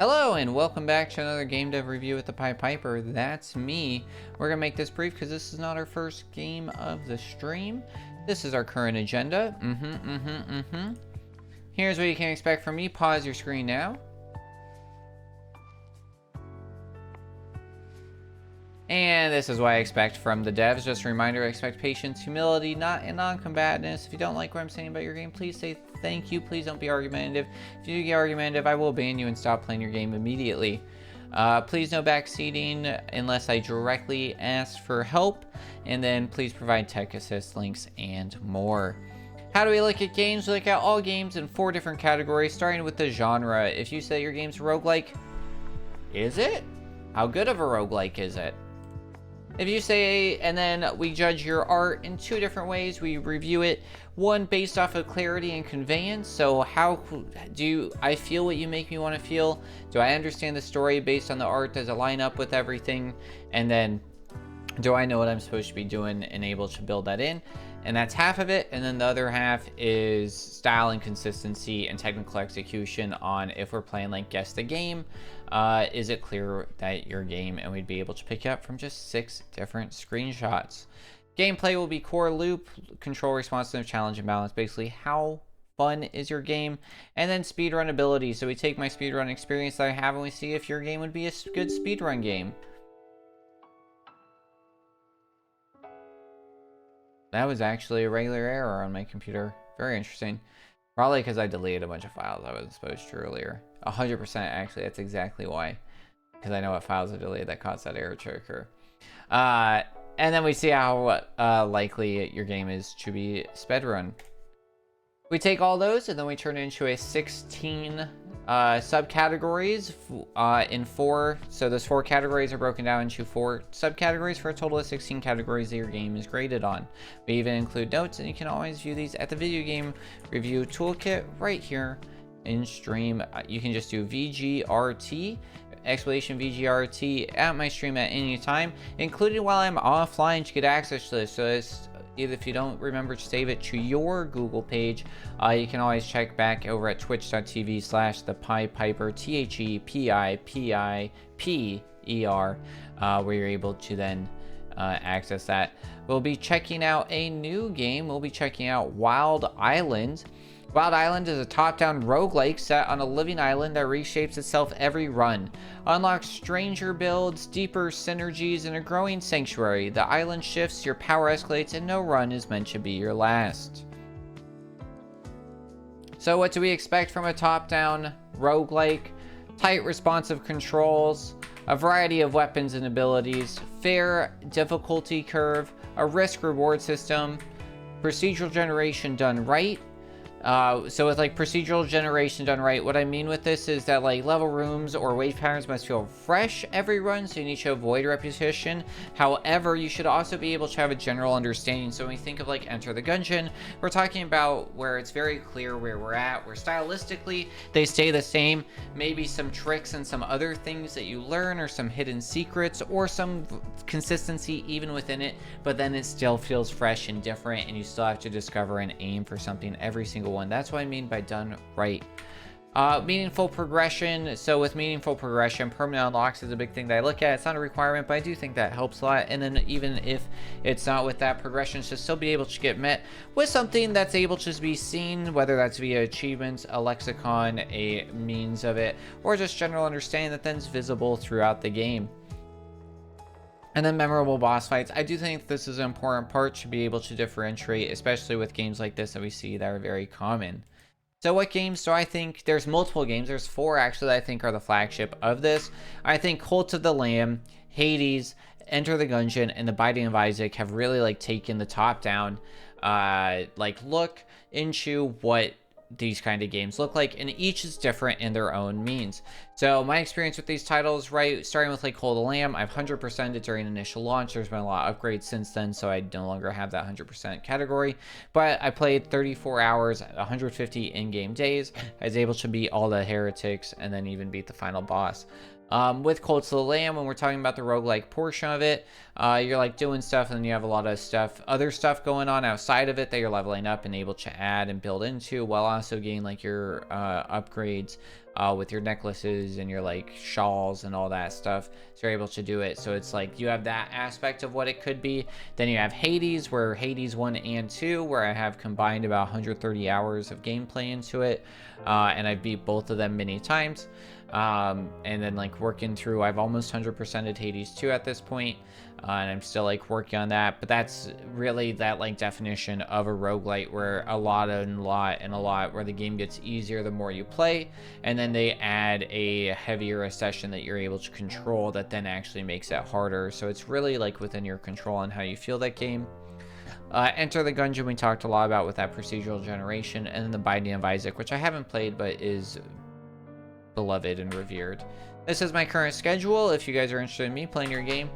Hello and welcome back to another game dev review with the Pied Piper. That's me. We're gonna make this brief because this is not our first game of the stream. This is our current agenda. Here's what you can expect from me. Pause your screen now. And this is what I expect from the devs. Just a reminder, I expect patience, humility, not non-combatantness. If you don't like what I'm saying about your game, please say thank you. Please don't be argumentative. If you do get argumentative, I will ban you and stop playing your game immediately. Please no backseating unless I directly ask for help. And then please provide tech assist links and more. How do we look at games? We look at all games in 4 different categories, starting with the genre. If you say your game's roguelike, is it? How good of a roguelike is it? If you say, and then we judge your art in 2 different ways. We review it, one based off of clarity and conveyance. So how do I feel what you make me want to feel? Do I understand the story based on the art? Does it line up with everything? And then do I know what I'm supposed to be doing and able to build that in? And that's half of it. And then the other half is style and consistency and technical execution on if we're playing like guess the game. Is it clear that your game, and we'd be able to pick it up from just 6 different screenshots. Gameplay will be core loop, control, responsive, challenge, and balance. Basically, how fun is your game? And then speedrun ability. So we take my speedrun experience that I have and we see if your game would be a good speedrun game. That was actually a regular error on my computer. Very interesting. Probably because I deleted a bunch of files I wasn't supposed to earlier. 100% actually, that's exactly why. Because I know what files I deleted that caused that error to occur. And then we see how likely your game is to be speedrun. We take all those and then we turn it into a 16 subcategories in 4. So those 4 categories are broken down into 4 subcategories for a total of 16 categories that your game is graded on. We even include notes, and you can always view these at the video game review toolkit right here in stream. You can just do VGRT, exclamation VGRT at my stream at any time, including while I'm offline, to get access to this. So it's either, if you don't remember to save it to your Google page, you can always check back over at twitch.tv/thepiper, THEPIPIPER, where you're able to then access that. We'll be checking out a new game. We'll be checking out Wild Island. Wild Island is a top-down roguelike set on a living island that reshapes itself every run. Unlock stranger builds, deeper synergies, and a growing sanctuary. The island shifts, your power escalates, and no run is meant to be your last. So what do we expect from a top-down roguelike? Tight, responsive controls, a variety of weapons and abilities, fair difficulty curve, a risk-reward system, procedural generation done right. So with like procedural generation done right, what I mean with this is that like level rooms or wave patterns must feel fresh every run, so you need to avoid repetition. However, you should also be able to have a general understanding. So when we think of like Enter the Gungeon, we're talking about where it's very clear where we're at, where stylistically they stay the same, maybe some tricks and some other things that you learn, or some hidden secrets, or some consistency even within it, but then it still feels fresh and different, and you still have to discover and aim for something every single one. That's what I mean by done right. Meaningful progression. So with meaningful progression, permanent unlocks is a big thing that I look at. It's not a requirement, but I do think that helps a lot. And then even if it's not with that, progression should still be able to get met with something that's able to be seen, whether that's via achievements, a lexicon, a means of it, or just general understanding that then is visible throughout the game. And then memorable boss fights. I do think this is an important part to be able to differentiate, especially with games like this that we see that are very common. So what games do I think? There's multiple games. There's 4 actually that I think are the flagship of this. I think Cult of the Lamb, Hades, Enter the Gungeon, and The Binding of Isaac have really like taken the top down like look into what these kind of games look like, and each is different in their own means. So my experience with these titles, right, starting with like Cult of the Lamb, I've 100%ed it during initial launch. There's been a lot of upgrades since then, so I no longer have that 100% category, but I played 34 hours, 150 in-game days. I was able to beat all the heretics and then even beat the final boss. With Cult of the Lamb, when we're talking about the roguelike portion of it, you're like doing stuff, and then you have a lot of other stuff going on outside of it that you're leveling up and able to add and build into, while also getting like your upgrades with your necklaces and your like shawls and all that stuff, so you're able to do it. So it's like you have that aspect of what it could be. Then you have Hades, where Hades 1 and 2, where I have combined about 130 hours of gameplay into it, and I beat both of them many times. And then like working through, I've almost 100%ed Hades 2 at this point, and I'm still like working on that. But that's really that like definition of a roguelite, where a lot where the game gets easier the more you play, and then they add a heavier session that you're able to control that then actually makes it harder. So it's really like within your control on how you feel that game. Enter the Gungeon we talked a lot about with that procedural generation, and then the Binding of Isaac, which I haven't played but is beloved and revered. This is my current schedule. If you guys are interested in me playing your game,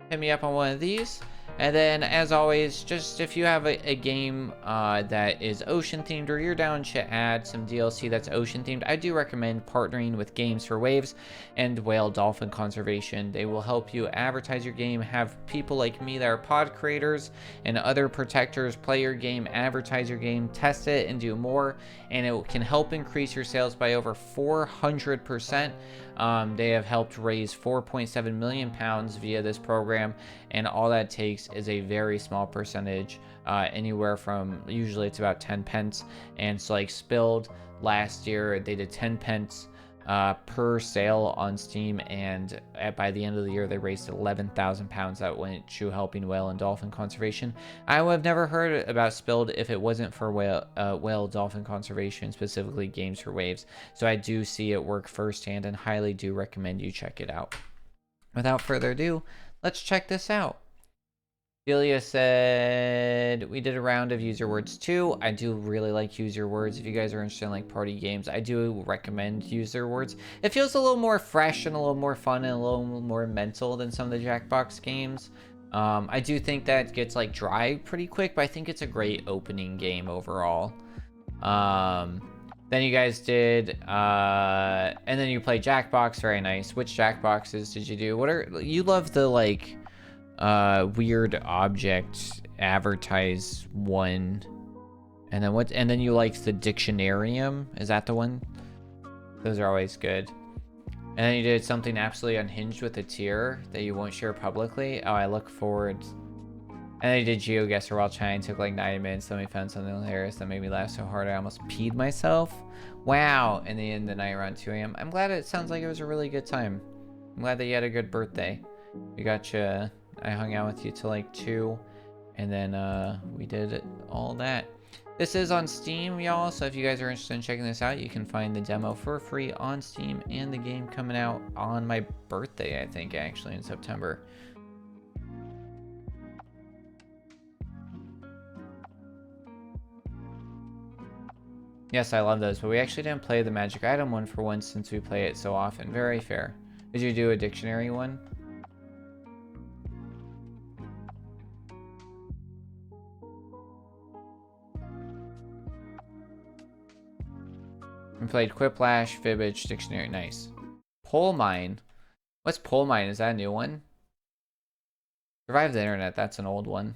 hit me up on one of these. And then, as always, just if you have a game that is ocean themed, or you're down to add some DLC that's ocean themed, I do recommend partnering with Games for Waves and Whale Dolphin Conservation. They will help you advertise your game, have people like me that are pod creators and other protectors play your game, advertise your game, test it, and do more. And it can help increase your sales by over 400%. They have helped raise £4.7 million via this program, and all that takes is a very small percentage, anywhere from, usually it's about 10 pence. And so like Spilled last year, they did 10 pence per sale on Steam, and by the end of the year they raised £11,000 that went to helping whale and dolphin conservation. I would have never heard about Spilled if it wasn't for whale dolphin conservation, specifically Games for Waves. So I do see it work firsthand and highly do recommend you check it out. Without further ado, let's check this out. Delia said, we did a round of user words too. I do really like user words. If you guys are interested in like party games, I do recommend user words. It feels a little more fresh and a little more fun and a little more mental than some of the Jackbox games. I do think that gets like dry pretty quick, but I think it's a great opening game overall. Then you guys did, and then you played Jackbox. Very nice. Which Jackboxes did you do? What are, you love the like weird object advertise one, and then what, and then you liked the Dictionarium, is that the one? Those are always good. And then you did something absolutely unhinged with a tier that you won't share publicly. Oh, I look forward. And then you did GeoGuessr while chatting. Took like 90 minutes. Then we found something hilarious that made me laugh so hard I almost peed myself. Wow. And then the night around 2 a.m. I'm glad it sounds like it was a really good time. I'm glad that you had a good birthday. We got you. I hung out with you till like 2. And then we did all that. This is on Steam, y'all. So if you guys are interested in checking this out, you can find the demo for free on Steam, and the game coming out on my birthday, I think, actually, in September. Yes, I love those, but we actually didn't play the magic item one for once since we play it so often. Very fair. Did you do a dictionary one? We played Quiplash, Fibbage, Dictionary. Nice. Pole Mine. What's Pole Mine? Is that a new one? Survive the Internet. That's an old one.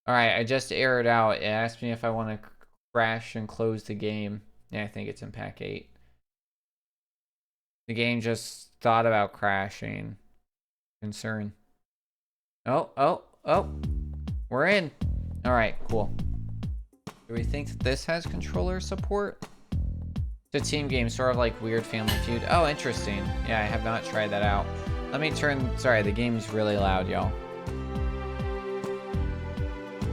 Alright, I just aired out. It asked me if I want to crash and close the game. Yeah, I think it's in pack 8. The game just thought about crashing. Concern. Oh. We're in. Alright, cool. Do we think that this has controller support? It's a team game, sort of like Weird Family Feud. Oh, interesting. Yeah, I have not tried that out. Let me turn... Sorry, the game's really loud, y'all.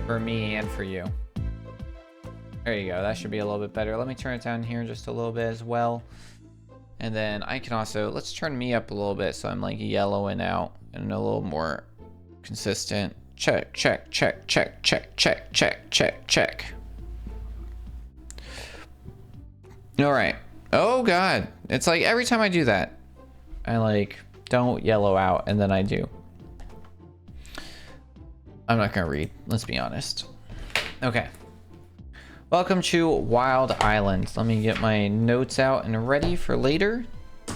For me and for you. There you go. That should be a little bit better. Let me turn it down here just a little bit as well. And then I can also... Let's turn me up a little bit so I'm like yellowing out and a little more consistent. Check. Alright. Oh god. It's like every time I do that, I like don't yellow out, and then I do. I'm not gonna read, let's be honest. Okay. Welcome to Wild Island. Let me get my notes out and ready for later. I'm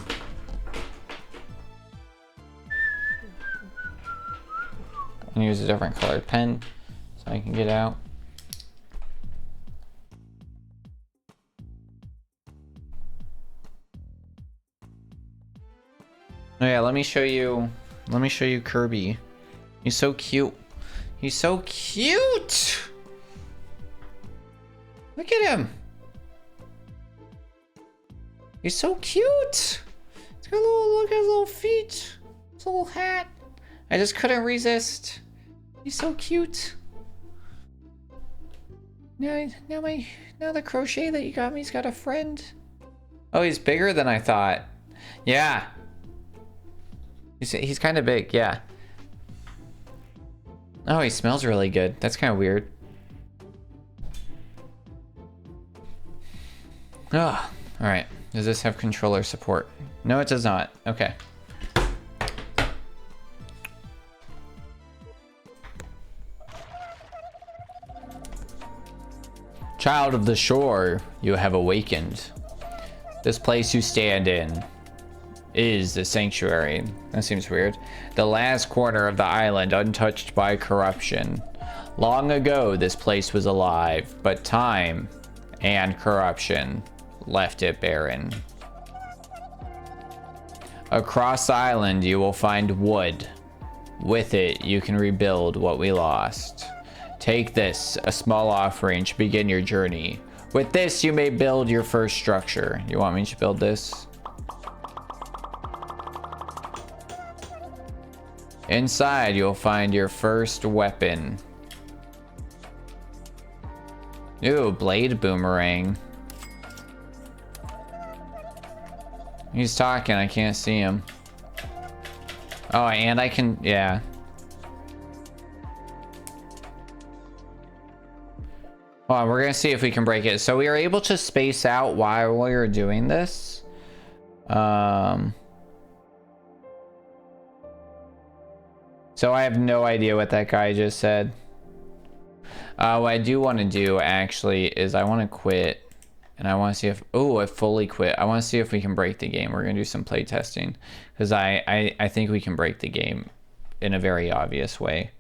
gonna use a different colored pen so I can get out. Oh yeah, let me show you Kirby. He's so cute. He's so cute. Look at him. He's so cute. He's got a little, look at his little feet. His little hat. I just couldn't resist. He's so cute. Now the crochet that you got me's got a friend. Oh, he's bigger than I thought. Yeah. He's kind of big, yeah. Oh, he smells really good. That's kind of weird. Oh, all right. Does this have controller support? No, it does not. Okay. Child of the shore, you have awakened. This place you stand in is the sanctuary. That seems weird. The last corner of the island untouched by corruption. Long ago, this place was alive, but time and corruption left it barren. Across the island, you will find wood. With it, you can rebuild what we lost. Take this, a small offering, to begin your journey. With this, you may build your first structure. You want me to build this? Inside, you'll find your first weapon. Ooh, blade boomerang. He's talking, I can't see him. Oh, and I can, yeah. Hold on, we're gonna see if we can break it. So we are able to space out while we are doing this. So I have no idea what that guy just said. What I do want to do actually is I want to quit. And I want to see if, oh, I fully quit. I want to see if we can break the game. We're going to do some play testing. Because I think we can break the game in a very obvious way.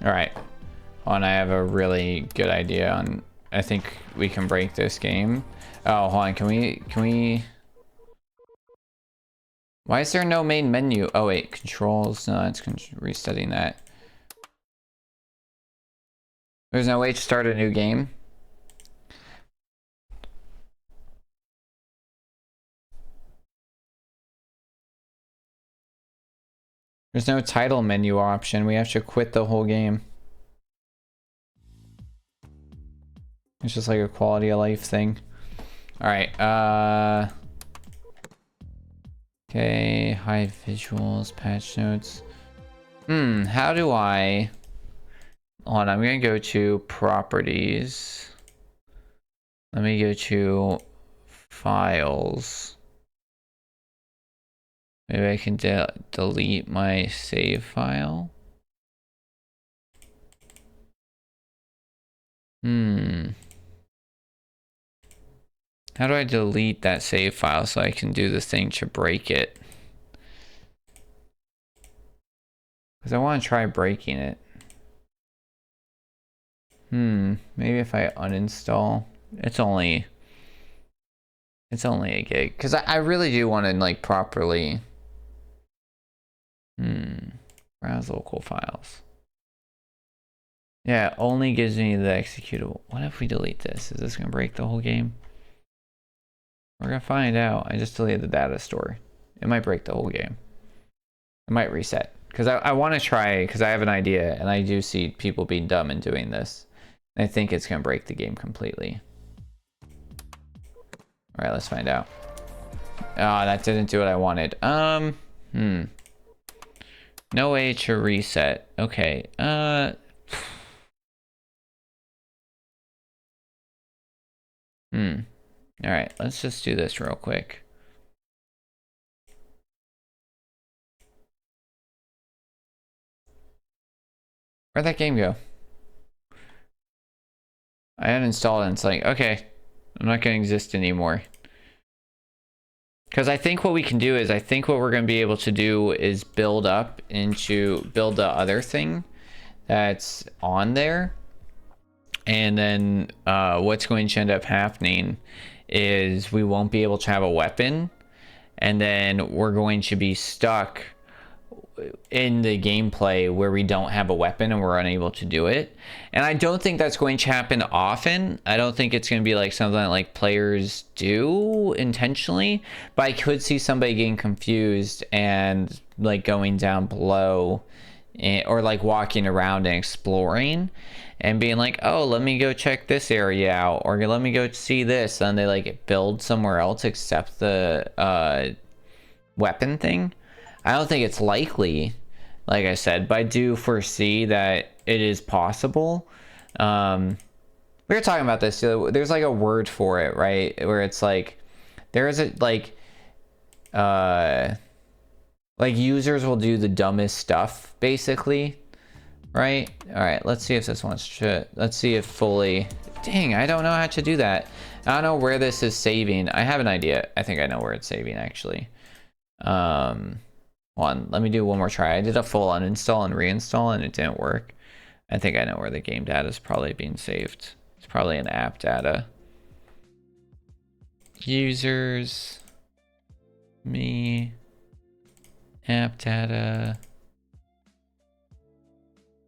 All right. Hold on, I have a really good idea on, I think we can break this game. Oh, hold on, can we... Why is there no main menu? Oh wait, controls, no, it's resetting that. There's no way to start a new game? There's no title menu option, we have to quit the whole game. It's just like a quality of life thing. All right, okay, hide visuals, patch notes. How do I... Hold on, I'm gonna go to properties. Let me go to files. Maybe I can delete my save file. How do I delete that save file so I can do the thing to break it? Because I want to try breaking it. Maybe if I uninstall. It's only a gig. Because I really do want to like properly... Browse local files. Yeah, it only gives me the executable. What if we delete this? Is this going to break the whole game? We're going to find out. I just deleted the data store. It might break the whole game. It might reset. Because I want to try, because I have an idea, and I do see people being dumb and doing this. I think it's going to break the game completely. Alright, let's find out. Oh, that didn't do what I wanted. No way to reset. Okay, Alright, let's just do this real quick. Where'd that game go? I uninstalled it and it's like, okay. I'm not going to exist anymore. Because I think what we can do is, I think what we're going to be able to do is build up into, build the other thing that's on there. And then what's going to end up happening is we won't be able to have a weapon. And then we're going to be stuck in the gameplay where we don't have a weapon and we're unable to do it. And I don't think that's going to happen often. I don't think it's going to be like something that like players do intentionally, but I could see somebody getting confused and like going down below or like walking around and exploring and being like, oh, let me go check this area out, or let me go see this, and they like build somewhere else except the weapon thing. I don't think it's likely, like I said, but I do foresee that it is possible. We were talking about this. There's like a word for it, right? Where it's like, there is a like users will do the dumbest stuff, basically, right? All right, let's see if this wants to, let's see if fully, dang, I don't know how to do that. I don't know where this is saving. I have an idea. I think I know where it's saving, actually. Let me do one more try. I did a full uninstall and reinstall and it didn't work. I think I know where the game data is probably being saved. It's probably an app data. Users, me, app data.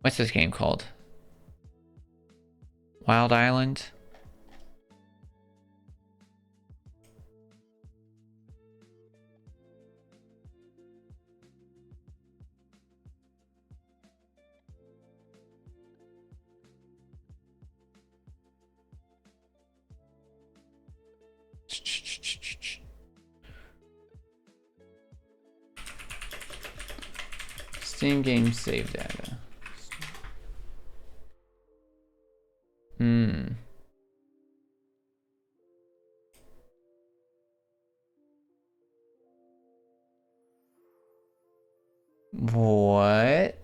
What's this game called? Wild Island? Steam game save data. What?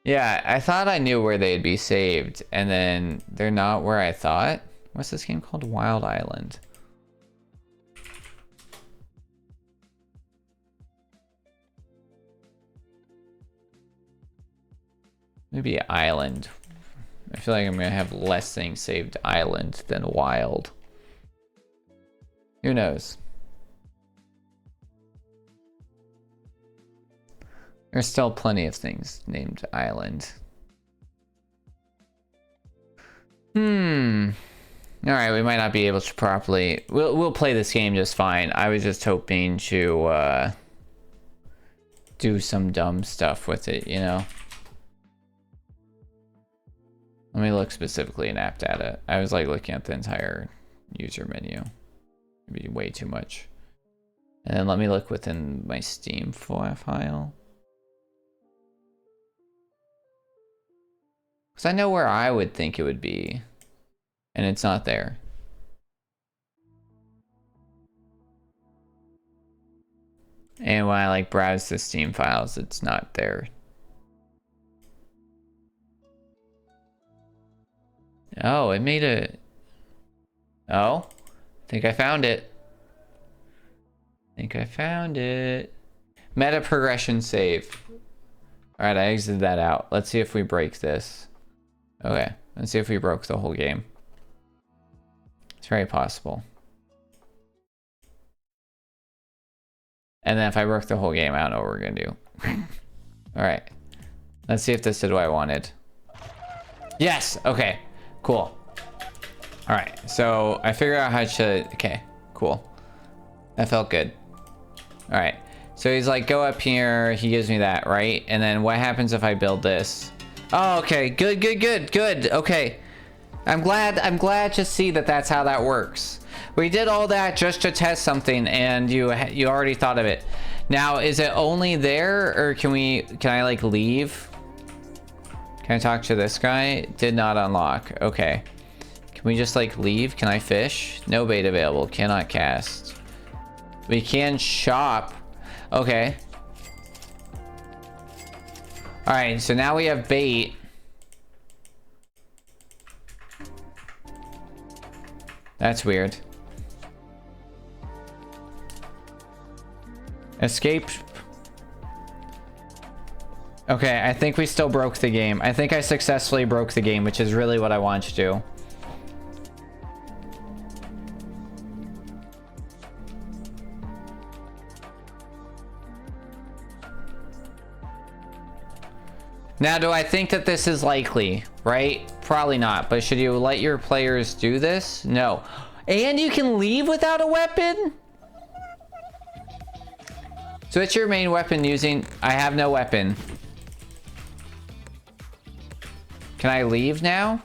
Yeah, I thought I knew where they'd be saved, and then they're not where I thought. What's this game called? Wild Island. Maybe Island. I feel like I'm gonna have less things saved Island than Wild. Who knows? There's still plenty of things named Island. Alright, we might not be able to properly... We'll play this game just fine. I was just hoping to do some dumb stuff with it, you know? Let me look specifically in app data. I was like looking at the entire user menu. It'd be way too much. And then let me look within my Steam file. Because I know where I would think it would be. And it's not there. And when I like browse the Steam files, it's not there. Oh, it made a... Oh, I think I found it. Meta progression save. All right, I exited that out. Let's see if we break this. Okay, let's see if we broke the whole game. It's very possible. And then if I broke the whole game, I don't know what we're gonna do. All right, let's see if this did what I wanted. Yes, okay, cool. All right, so I figured out how to, okay, cool. That felt good. All right, so he's like, go up here, he gives me that, right? And then what happens if I build this? Oh, okay, good, okay. I'm glad to see that that's how that works. We did all that just to test something, and you already thought of it. Now, is it only there, or can I like leave? Can I talk to this guy? Did not unlock, okay. Can we just like leave? Can I fish? No bait available, cannot cast. We can shop. Okay. All right, so now we have bait. That's weird. Escape. Okay, I think we still broke the game. I think I successfully broke the game, which is really what I want to do. Now, do I think that this is likely, right? Probably not, but should you let your players do this? No. And you can leave without a weapon? So it's your main weapon using... I have no weapon. Can I leave now?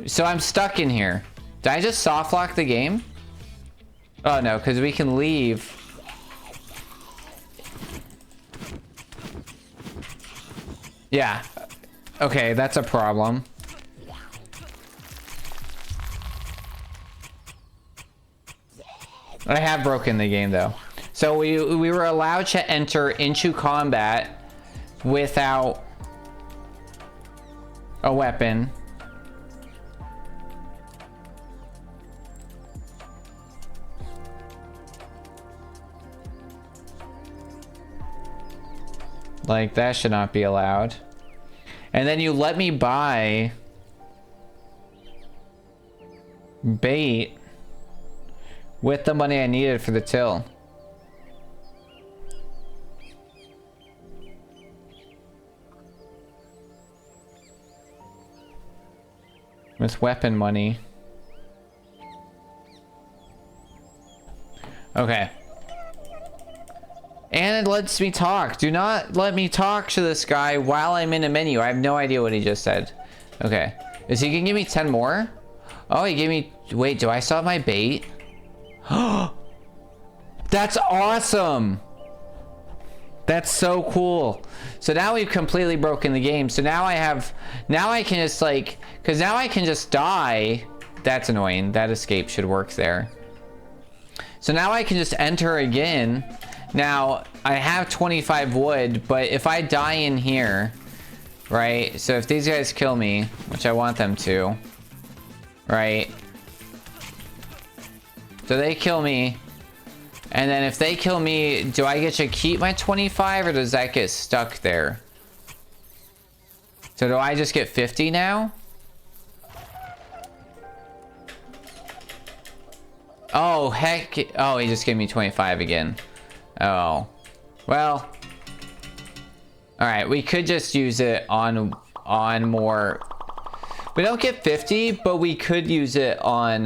So I'm stuck in here. Did I just soft lock the game? Oh no, because we can leave. Yeah. Okay, that's a problem. I have broken the game though. So we were allowed to enter into combat without a weapon. Like, that should not be allowed. And then you let me buy bait with the money I needed for the till. With weapon money. Okay. And it lets me talk. Do not let me talk to this guy while I'm in a menu. I have no idea what he just said. Okay. Is he gonna give me 10 more? Oh, he gave me... Wait, do I still have my bait? That's awesome! That's so cool. So now we've completely broken the game. So now I have... Now I can just like... Because now I can just die. That's annoying. That escape should work there. So now I can just enter again. Now, I have 25 wood, but if I die in here, right? So if these guys kill me, which I want them to, right? So they kill me. And then if they kill me, do I get to keep my 25 or does that get stuck there? So do I just get 50 now? Oh, heck. Oh, he just gave me 25 again. Oh. Well. Alright, we could just use it on more... We don't get 50, but we could use it on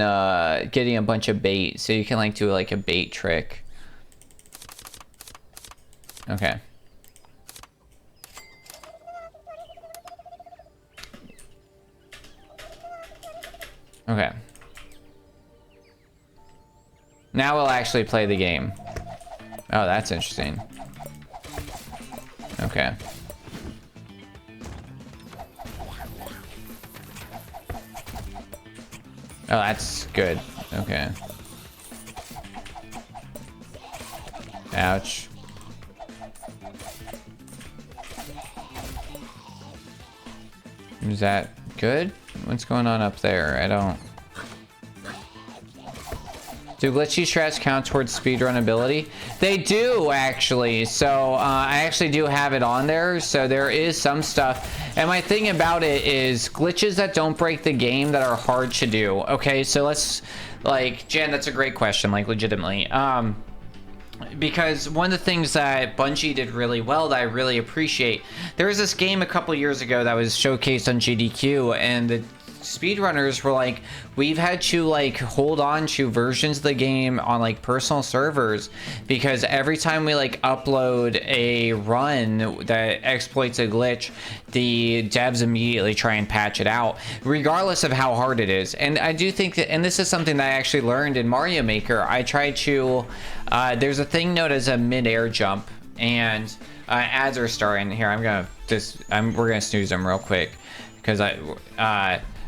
getting a bunch of bait. So you can like do like a bait trick. Okay. Okay. Now we'll actually play the game. Oh, that's interesting. Okay. Oh, that's good. Okay. Ouch. Is that good? What's going on up there? I don't... Do glitchy strats count towards speedrun ability? They do, actually. So, I actually do have it on there. So, there is some stuff. And my thing about it is glitches that don't break the game that are hard to do. Okay, so let's... Like, Jan, that's a great question, like, legitimately. Because one of the things that Bungie did really well that I really appreciate... There was this game a couple years ago that was showcased on GDQ, and the speedrunners were like, we've had to like hold on to versions of the game on like personal servers because every time we like upload a run that exploits a glitch, the devs immediately try and patch it out regardless of how hard it is. And I do think that, and this is something that I actually learned in Mario Maker, I tried to there's a thing known as a mid-air jump, and ads are starting here. We're gonna snooze them real quick because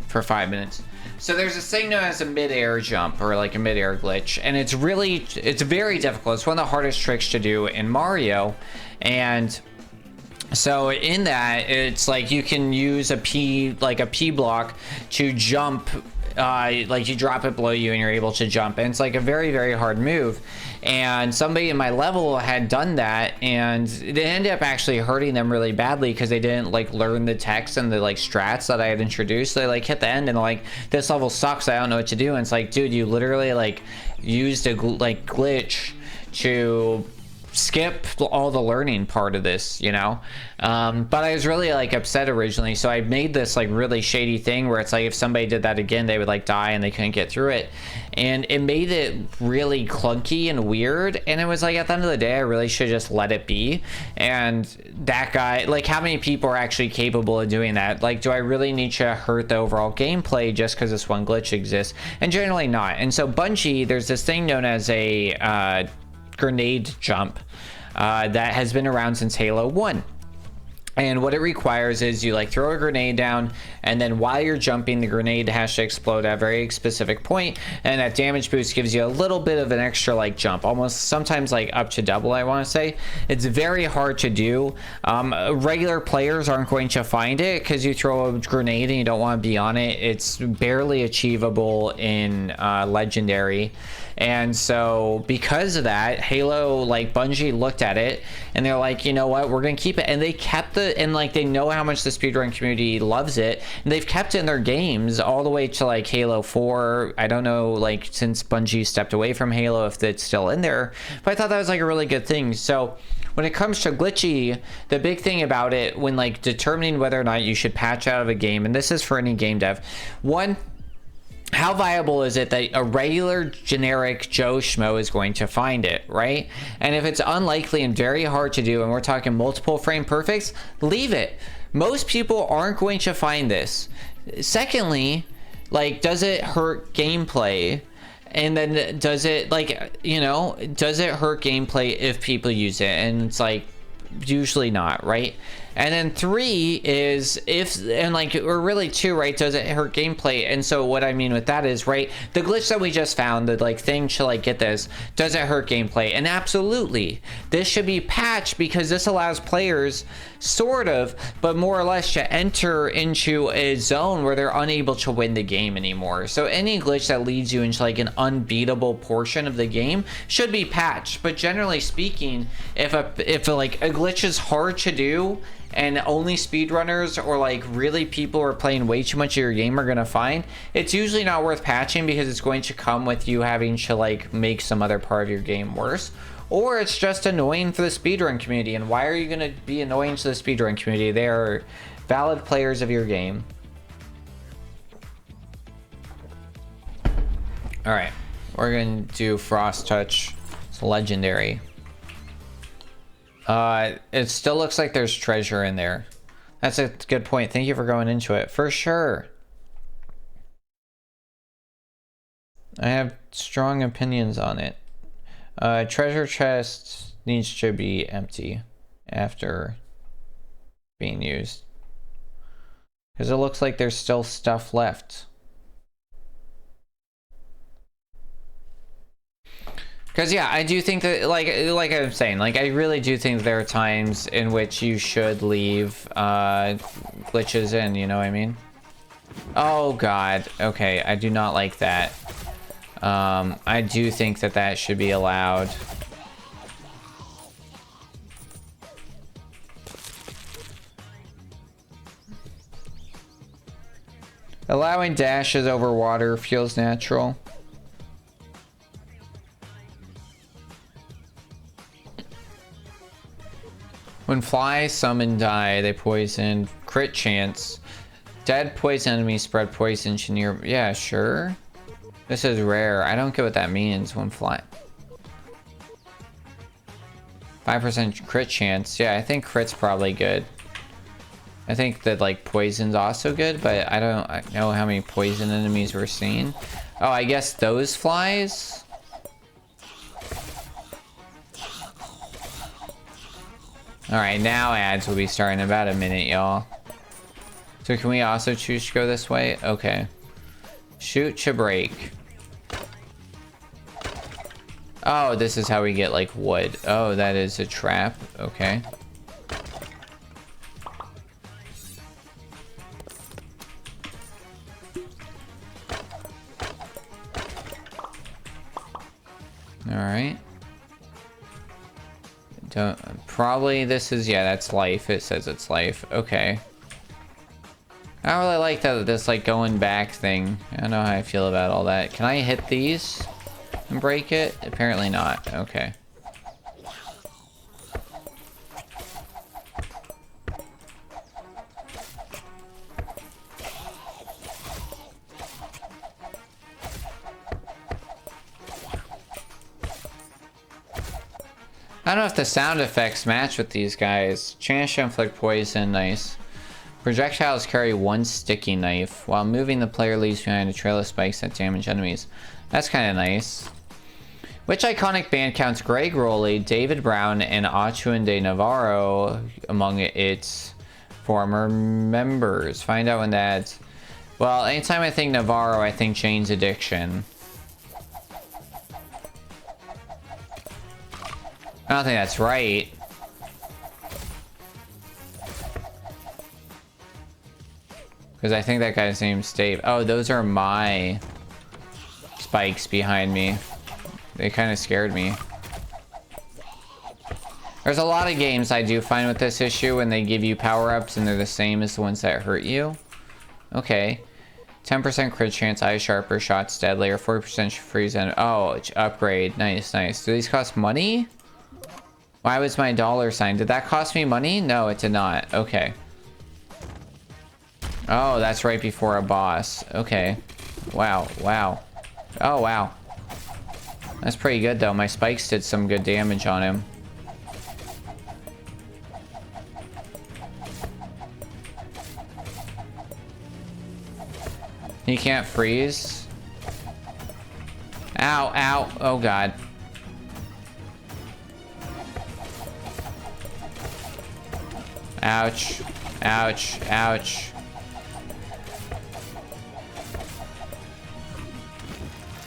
for 5 minutes. So there's this thing known as a mid-air jump, or like a mid-air glitch, and it's very difficult. It's one of the hardest tricks to do in Mario, and so in that, it's like you can use a P block to jump, like you drop it below you and you're able to jump, and it's like a very hard move. And somebody in my level had done that, and it ended up actually hurting them really badly because they didn't like learn the text and the like strats that I had introduced. They like hit the end and like, this level sucks, I don't know what to do. And it's like, dude, you literally like used a glitch to skip all the learning part of this, you know. But I was really like upset originally, so I made this like really shady thing where it's like if somebody did that again, they would like die and they couldn't get through it, and it made it really clunky and weird. And it was like, at the end of the day, I really should just let it be. And that guy, like, how many people are actually capable of doing that? Like, do I really need to hurt the overall gameplay just because this one glitch exists? And generally not. And so Bungie, there's this thing known as a grenade jump that has been around since Halo 1. And what it requires is you like throw a grenade down, and then while you're jumping, the grenade has to explode at a very specific point, and that damage boost gives you a little bit of an extra like jump, almost sometimes like up to double, I want to say. It's very hard to do. Regular players aren't going to find it because you throw a grenade and you don't want to be on it. It's barely achievable in Legendary. And so because of that, Halo, like Bungie looked at it and they're like, you know what, we're gonna keep it. And they kept it, and like they know how much the speedrun community loves it, and they've kept it in their games all the way to like Halo 4. I don't know, like, since Bungie stepped away from Halo, if it's still in there, but I thought that was like a really good thing. So when it comes to glitchy, the big thing about it when like determining whether or not you should patch out of a game, and this is for any game dev, one, how viable is it that a regular generic Joe Schmo is going to find it, right? And if it's unlikely and very hard to do, and we're talking multiple frame perfects, leave it. Most people aren't going to find this. Secondly, like, does it hurt gameplay? And then does it, like, you know, does it hurt gameplay if people use it? And it's like, usually not, right? And then 3 is if, and like, or really 2, right? Does it hurt gameplay? And so what I mean with that is, right, the glitch that we just found, the like thing to like get this, does it hurt gameplay? And absolutely, this should be patched because this allows players sort of, but more or less, to enter into a zone where they're unable to win the game anymore. So any glitch that leads you into like an unbeatable portion of the game should be patched. But generally speaking, if like a glitch is hard to do and only speedrunners or like really people who are playing way too much of your game are gonna find, it's usually not worth patching because it's going to come with you having to like make some other part of your game worse, or it's just annoying for the speedrun community. And why are you gonna be annoying to the speedrun community? They are valid players of your game. All right, we're gonna do Frost Touch. It's legendary. It still looks like there's treasure in there. That's a good point. Thank you for going into it. For sure. I have strong opinions on it. Treasure chest needs to be empty after being used, because it looks like there's still stuff left. Because yeah, I do think that like I'm saying, like I really do think there are times in which you should leave glitches in, you know what I mean? Oh god, okay, I do not like that. I do think that that should be allowed. Allowing dashes over water feels natural. When flies summon die, they poison. Crit chance. Dead poison enemies spread poison to near. Yeah, sure. This is rare. I don't get what that means when fly. 5% crit chance. Yeah, I think crit's probably good. I think that like poison's also good, but I don't know how many poison enemies we're seeing. Oh, I guess those flies? Alright, now ads will be starting in about a minute, y'all. So can we also choose to go this way? Okay. Shoot to break. Oh, this is how we get, like, wood. Oh, that is a trap. Okay. Alright. Probably this is, yeah, that's life. It says it's life. Okay. I don't really like that, this, like, going back thing. I don't know how I feel about all that. Can I hit these and break it? Apparently not. Okay. I don't know if the sound effects match with these guys. Chance to inflict poison, nice. Projectiles carry one sticky knife. While moving, the player leaves behind a trail of spikes that damage enemies. That's kind of nice. Which iconic band counts Greg Rowley, David Brown, and Achuende Navarro among its former members? Find out when that's... Well, anytime I think Navarro, I think Jane's Addiction. I don't think that's right. Because I think that guy's name's Dave. Oh, those are my spikes behind me. They kind of scared me. There's a lot of games I do find with this issue when they give you power-ups and they're the same as the ones that hurt you. Okay. 10% crit chance, eye sharper, shots deadlier, 40% freeze and... Oh, upgrade. Nice, nice. Do these cost money? Why was my dollar sign? Did that cost me money? No, it did not. Okay. Oh, that's right before a boss. Okay. Wow, wow. Oh, wow. That's pretty good, though. My spikes did some good damage on him. He can't freeze. Ow, ow. Oh, God. Ouch. Ouch. Ouch.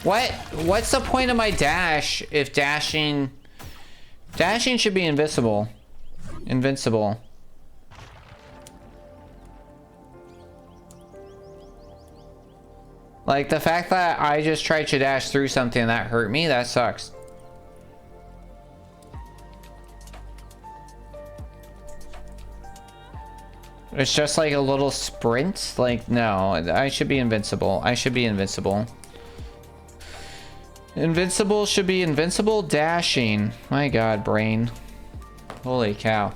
What? What's the point of my dash if dashing... Dashing should be invisible. Invincible. Like, the fact that I just tried to dash through something that hurt me, that sucks. It's just like a little sprint? Like, no, I should be invincible. I should be invincible. Invincible should be invincible? Dashing. My god, brain. Holy cow.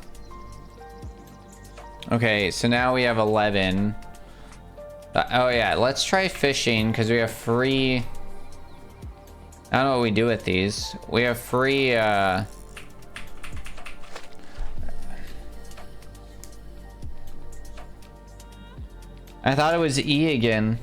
Okay, so now we have 11. Oh yeah, let's try fishing, because we have free... I don't know what we do with these. We have free, I thought it was E again.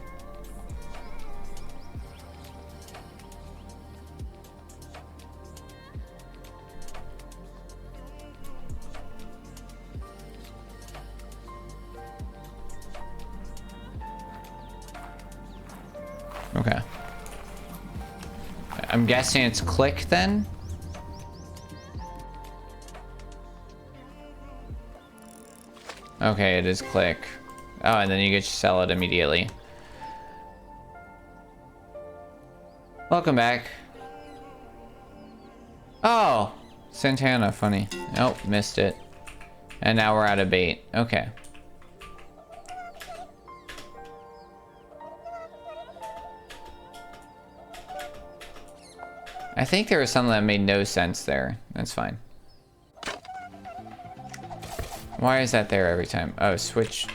Okay. I'm guessing it's click then? Okay, it is click. Oh, and then you get to sell it immediately. Welcome back. Oh! Santana, funny. Nope, missed it. And now we're out of bait. Okay. I think there was something that made no sense there. That's fine. Why is that there every time? Oh, switch...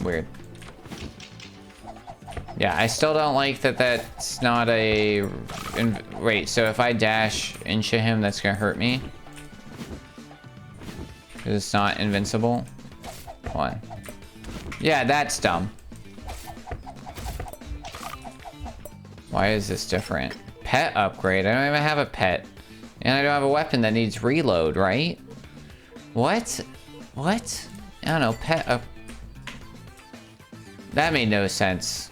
Weird. Yeah, I still don't like that that's not a... Wait, so if I dash into him, that's gonna hurt me? Because it's not invincible? Hold on. Yeah, that's dumb. Why is this different? Pet upgrade? I don't even have a pet. And I don't have a weapon that needs reload, right? What? What? I don't know, pet up... That made no sense.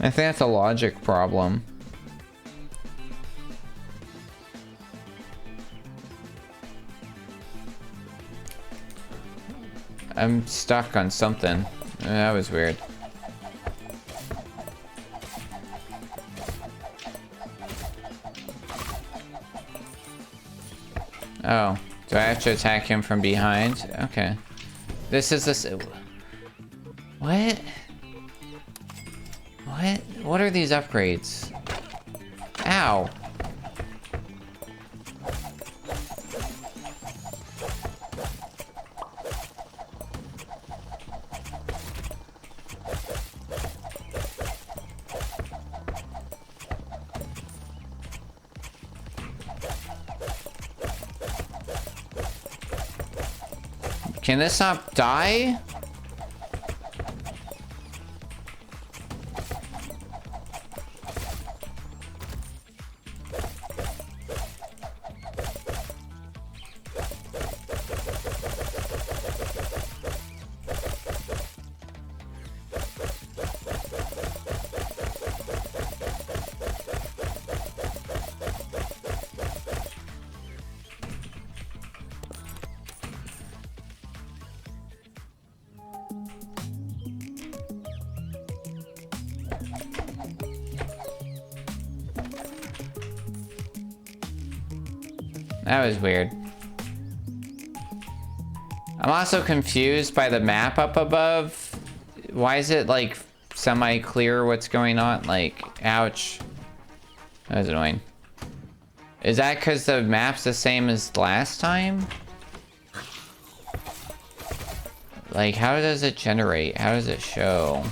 I think that's a logic problem. I'm stuck on something. That was weird. Oh, do I have to attack him from behind? Okay. This is this. What? What? What are these upgrades? Ow. Can this not die? That was weird. I'm also confused by the map up above. Why is it like semi-clear what's going on? Like, ouch. That was annoying. Is that because the map's the same as last time? Like, how does it generate? How does it show?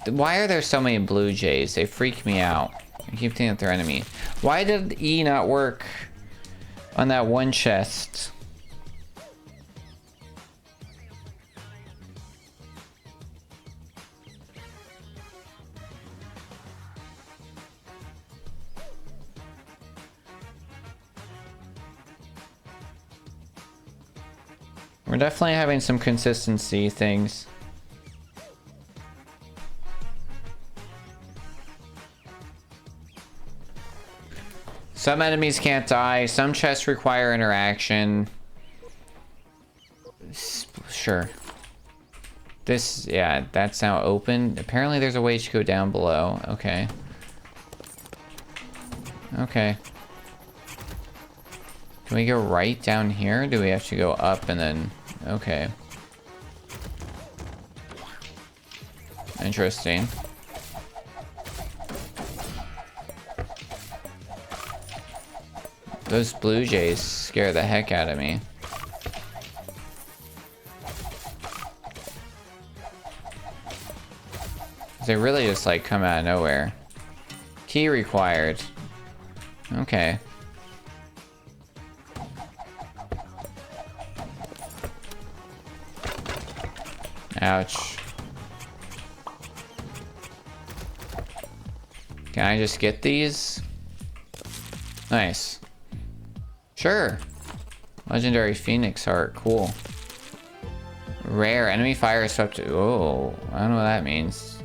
Why are there so many blue jays? They freak me out. I keep thinking that they're enemy. Why did E not work on that one chest? We're definitely having some consistency things. Some enemies can't die, some chests require interaction. Sure. This, yeah, that's now open. Apparently there's a way to go down below. Okay. Okay. Can we go right down here? Or do we have to go up and then... Okay. Interesting. Those blue jays scare the heck out of me. They really just like come out of nowhere. Key required. Okay. Ouch. Can I just get these? Nice. Sure. Legendary Phoenix Heart. Cool. Rare. Enemy fire swept. Oh, I don't know what that means.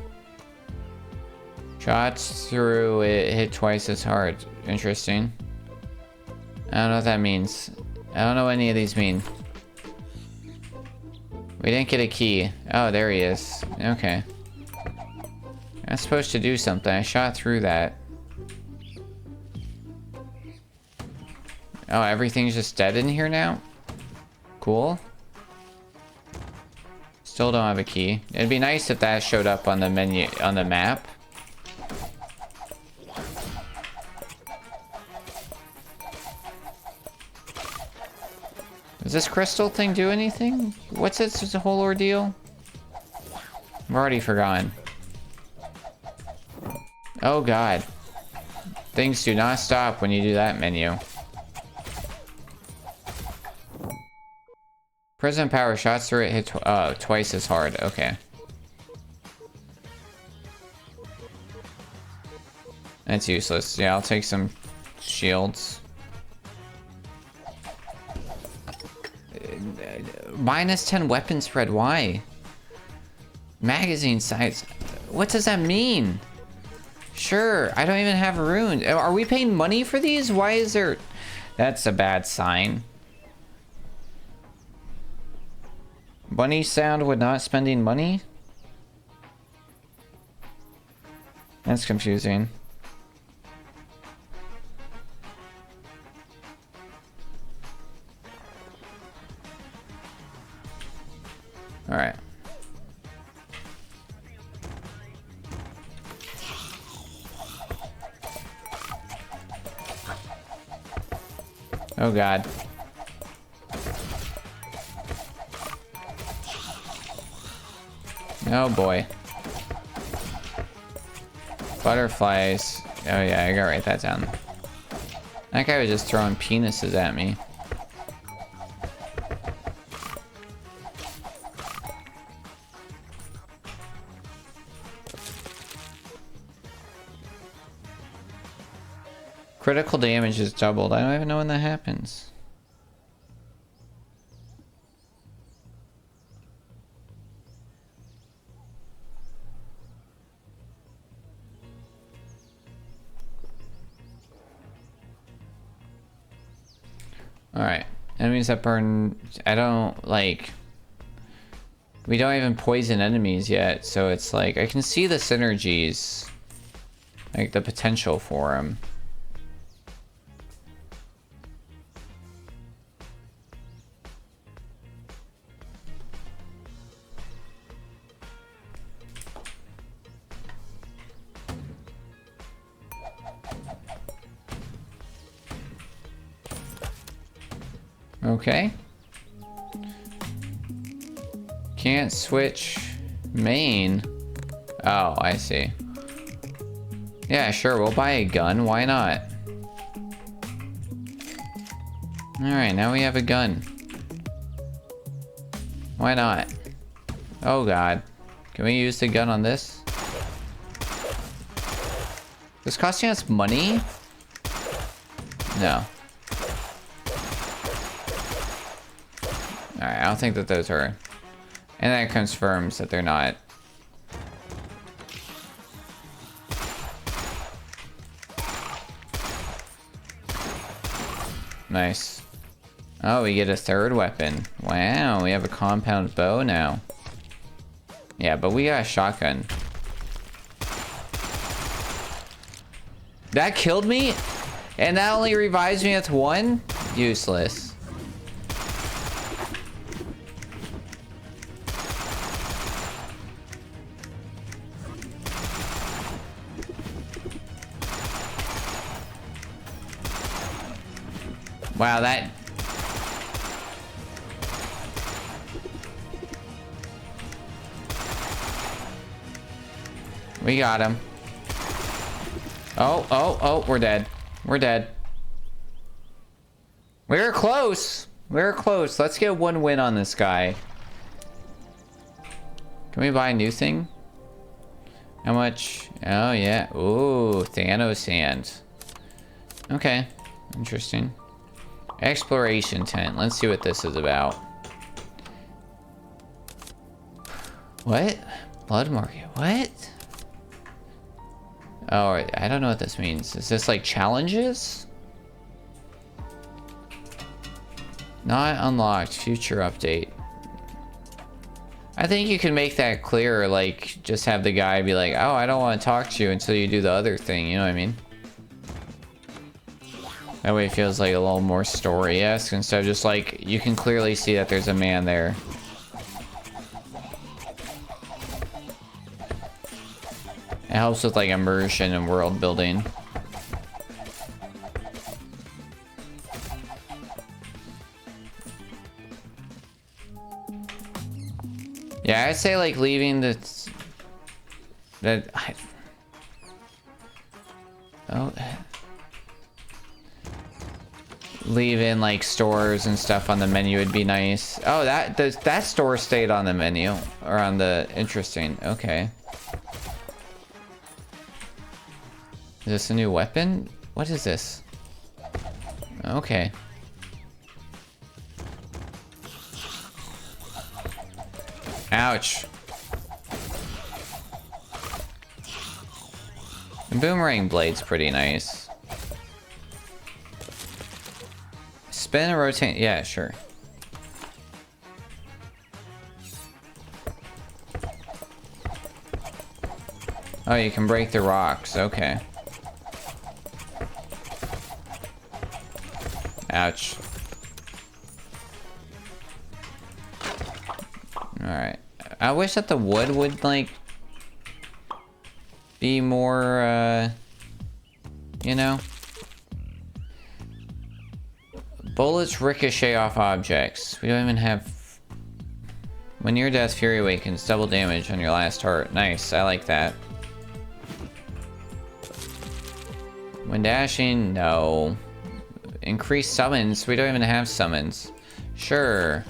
Shots through it hit twice as hard. Interesting. I don't know what that means. I don't know what any of these mean. We didn't get a key. Oh, there he is. Okay. That's supposed to do something. I shot through that. Oh, everything's just dead in here now? Cool. Still don't have a key. It'd be nice if that showed up on the menu, on the map. Does this crystal thing do anything? What's its whole ordeal? I've already forgotten. Oh god. Things do not stop when you do that menu. Prison power shots through it hit twice as hard. Okay. That's useless. Yeah, I'll take some shields. minus 10 weapon spread, why? Magazine size. What does that mean? Sure, I don't even have a rune. Are we paying money for these? Why is there... That's a bad sign. Bunny sound with not spending money? That's confusing. Alright. Oh god. Oh boy. Butterflies. Oh yeah, I gotta write that down. That guy was just throwing penises at me. Critical damage is doubled. I don't even know when that happens. Alright. Enemies that burn... I don't, like... We don't even poison enemies yet, so it's like... I can see the synergies. Like, the potential for them. Okay. Can't switch main. Oh, I see. Yeah, sure, we'll buy a gun. Why not? Alright, now we have a gun. Why not? Oh god. Can we use the gun on this? This costing us money? No. Alright, I don't think that those are... And that confirms that they're not. Nice. Oh, we get a third weapon. Wow, we have a compound bow now. Yeah, but we got a shotgun. That killed me? And that only revives me at 1? Useless. Wow, that... We got him. Oh, we're dead. We're dead. We're close. We're close. Let's get 1 win on this guy. Can we buy a new thing? How much? Oh, yeah. Ooh, Thanos sand. Okay. Interesting. Exploration tent. Let's see what this is about. What? Blood market. What? Oh, I don't know what this means. Is this like challenges? Not unlocked. Future update. I think you can make that clearer. Like, just have the guy be like, oh, I don't want to talk to you until you do the other thing. You know what I mean? That way it feels like a little more story-esque instead of just like, you can clearly see that there's a man there. It helps with like immersion and world building. Yeah, I'd say like leaving leaving like stores and stuff on the menu would be nice. Oh, that store stayed on the menu or on the interesting. Okay. Is this a new weapon? What is this? Okay. Ouch. The boomerang blade's pretty nice. Spin and rotate. Yeah, sure. Oh, you can break the rocks. Okay. Ouch. Alright. I wish that the wood would, like, be more, you know? Bullets ricochet off objects. We don't even have... When near death, Fury awakens. Double damage on your last heart. Nice, I like that. When dashing, no. Increase summons. We don't even have summons. Sure.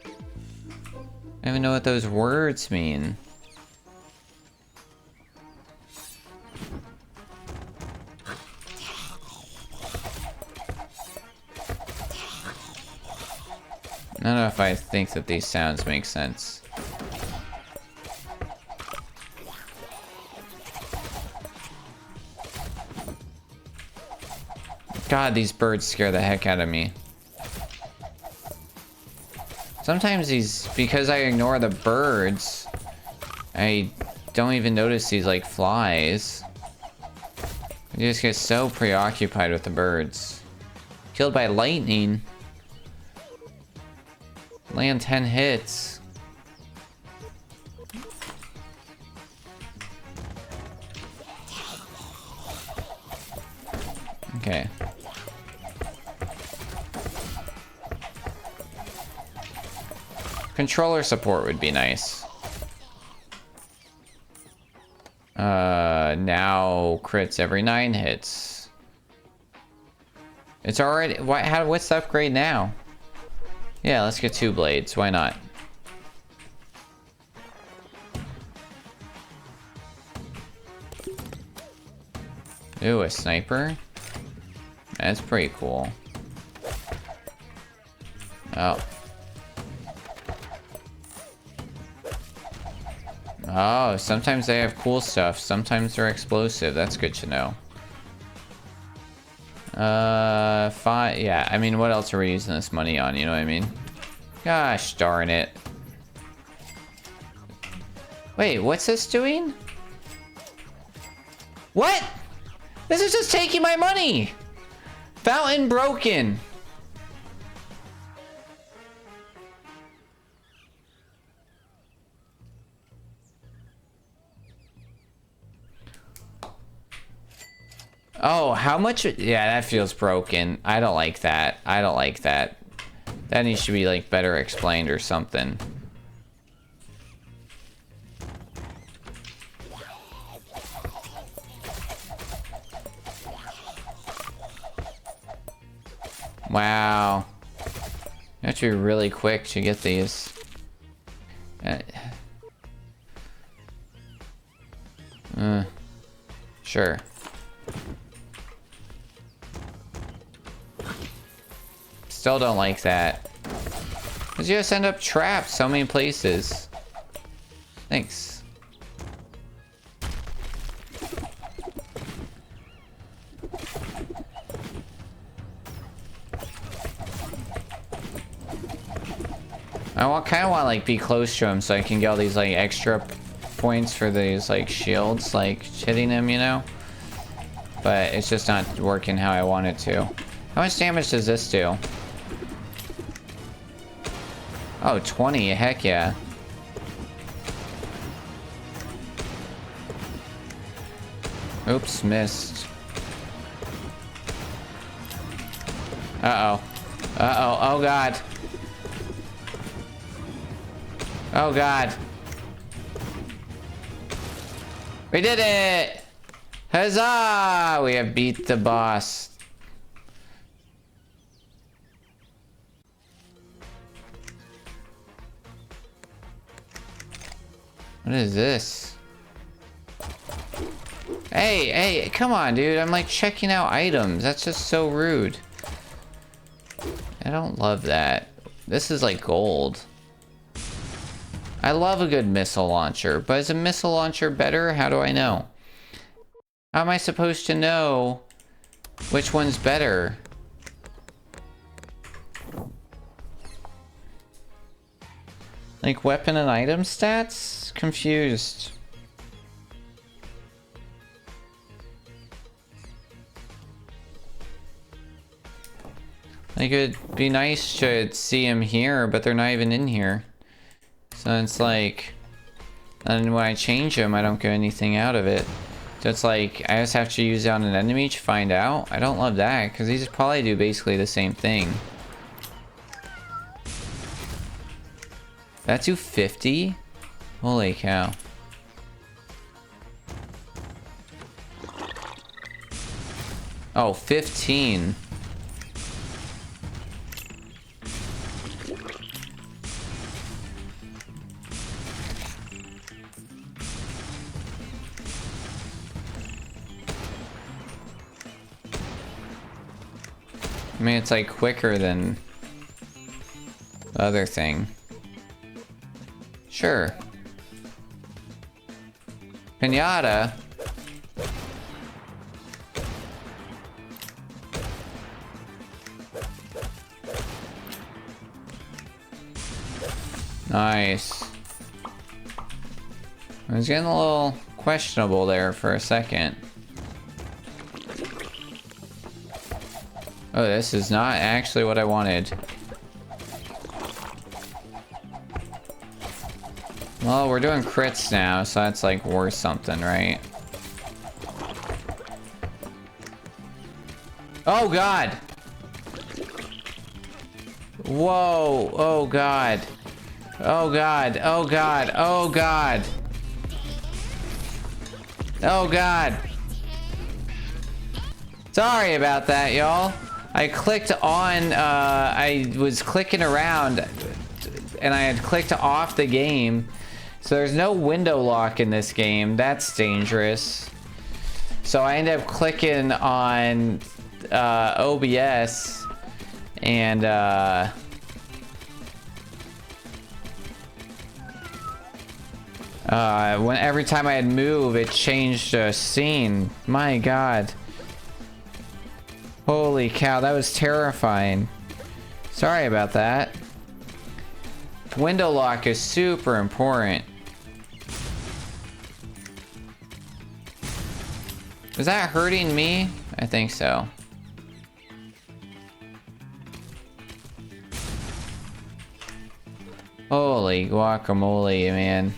I don't even know what those words mean. I don't know if I think that these sounds make sense. God, these birds scare the heck out of me. Sometimes these, because I ignore the birds, I don't even notice these, like, flies. I just get so preoccupied with the birds. Killed by lightning. Land 10 hits. Okay. Controller support would be nice. Now crits every 9 hits. It's already... what's the upgrade now? Yeah, let's get 2 blades. Why not? Ooh, a sniper? That's pretty cool. Oh. Oh, sometimes they have cool stuff. Sometimes they're explosive. That's good to know. Fine. Yeah, I mean, what else are we using this money on? You know what I mean? Gosh darn it. Wait, what's this doing? What? This is just taking my money! Fountain broken. Oh, how much? Yeah, that feels broken. I don't like that. I don't like that. That needs to be, like, better explained or something. Wow. You have to be really quick to get these. Sure. Still don't like that. Because you just end up trapped so many places. Thanks. I kind of want to, like, be close to him so I can get all these, like, extra points for these, like, shields, like, hitting him, you know? But it's just not working how I want it to. How much damage does this do? Oh, 20, heck yeah. Oops, missed. Uh-oh. Uh-oh, oh god. Oh god. We did it! Huzzah! We have beat the boss. What is this? Hey, hey, come on, dude. I'm, like, checking out items. That's just so rude. I don't love that. This is, like, gold. I love a good missile launcher, but is a missile launcher better? How do I know? How am I supposed to know which one's better? Like weapon and item stats? Confused. Like, it'd be nice to see them here, but they're not even in here. So it's like, and when I change them, I don't get anything out of it. So it's like, I just have to use it on an enemy to find out. I don't love that, because these probably do basically the same thing. That's 250? Holy cow. Oh, 15. I mean, it's like quicker than the other thing. Sure. Pinata. Nice. I was getting a little questionable there for a second. Oh, this is not actually what I wanted. Well, we're doing crits now, so that's like worth something, right? Oh god! Whoa! Oh god! Oh god! Oh god! Oh god! Oh god! Sorry about that, y'all. I clicked on, I was clicking around and I had clicked off the game. So there's no window lock in this game. That's dangerous. So I ended up clicking on OBS and every time I'd move, it changed a scene. My god. Holy cow, that was terrifying. Sorry about that. Window lock is super important. Is that hurting me? I think so. Holy guacamole, man.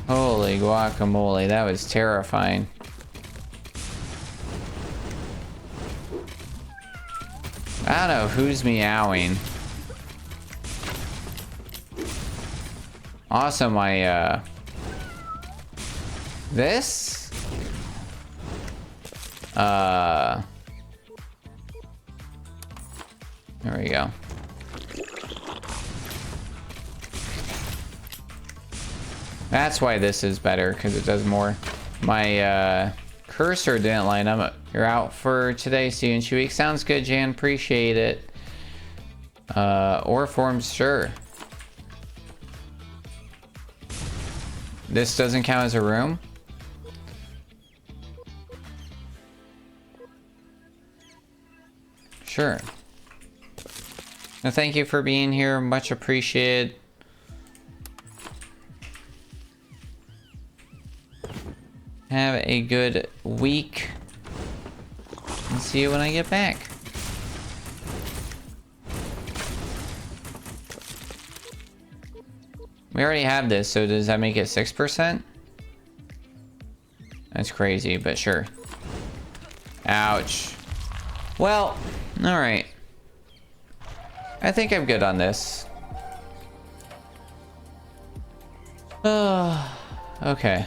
Holy guacamole, that was terrifying. I don't know who's meowing. Also, my, this? There we go. That's why this is better, because it does more. My cursor didn't line up. You're out for today. See you in 2 weeks. Sounds good, Jan. Appreciate it. Ore forms, sure. This doesn't count as a room? Sure. Well, thank you for being here. Much appreciated. Have a good week. And see you when I get back. We already have this, so does that make it 6%? That's crazy, but sure. Ouch. Well, alright. I think I'm good on this. Okay.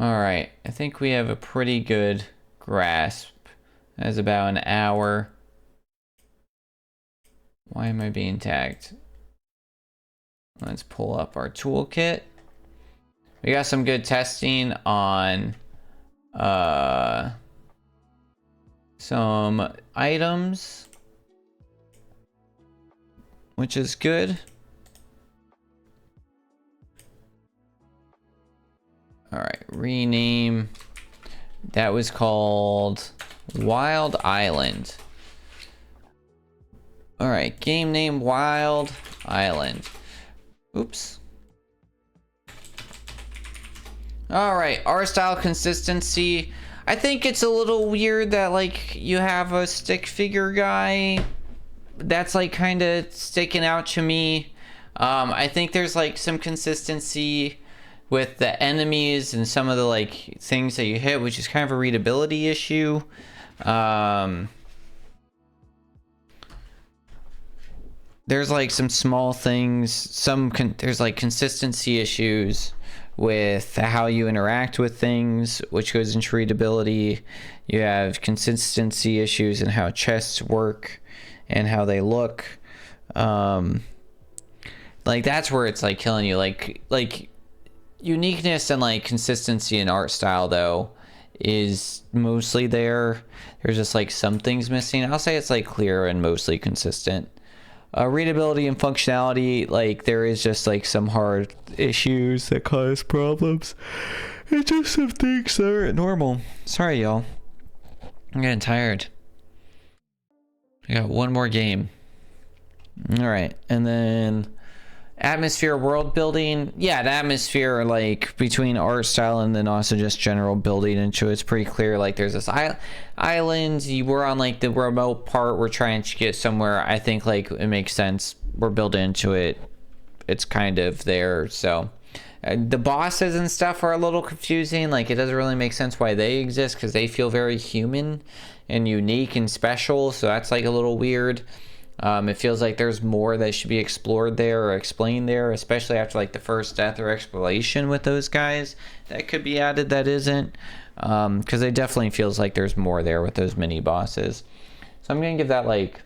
Alright, I think we have a pretty good grasp. That's about an hour. Why am I being tagged? Let's pull up our toolkit. We got some good testing on some items, which is good. All right, rename. That was called Wild Island. All right, game name Wild Island. Oops. All right, art style consistency. I think it's a little weird that like you have a stick figure guy. That's like kind of sticking out to me. I think there's like some consistency with the enemies and some of the like things that you hit, which is kind of a readability issue. There's like some small things, there's like consistency issues with how you interact with things, which goes into readability. You have consistency issues in how chests work and how they look. Like that's where it's like killing you. Like uniqueness and like consistency in art style though is mostly there. There's just like some things missing. I'll say it's like clear and mostly consistent. Readability and functionality, like there is just like some hard issues that cause problems. It's just some things that are normal. Sorry y'all, I'm getting tired. I got one more game. All right, and then atmosphere, world building. Yeah, the atmosphere, like between art style and then also just general building into it's pretty clear. Like there's this island. We're on like the remote part. We're trying to get somewhere. I think like it makes sense. We're building into it. It's kind of there. So the bosses and stuff are a little confusing. Like it doesn't really make sense why they exist because they feel very human and unique and special. So that's like a little weird. It feels like there's more that should be explored there or explained there, especially after like the first death or exploration with those guys. That could be added that isn't, because it definitely feels like there's more there with those mini bosses. So I'm gonna give that like,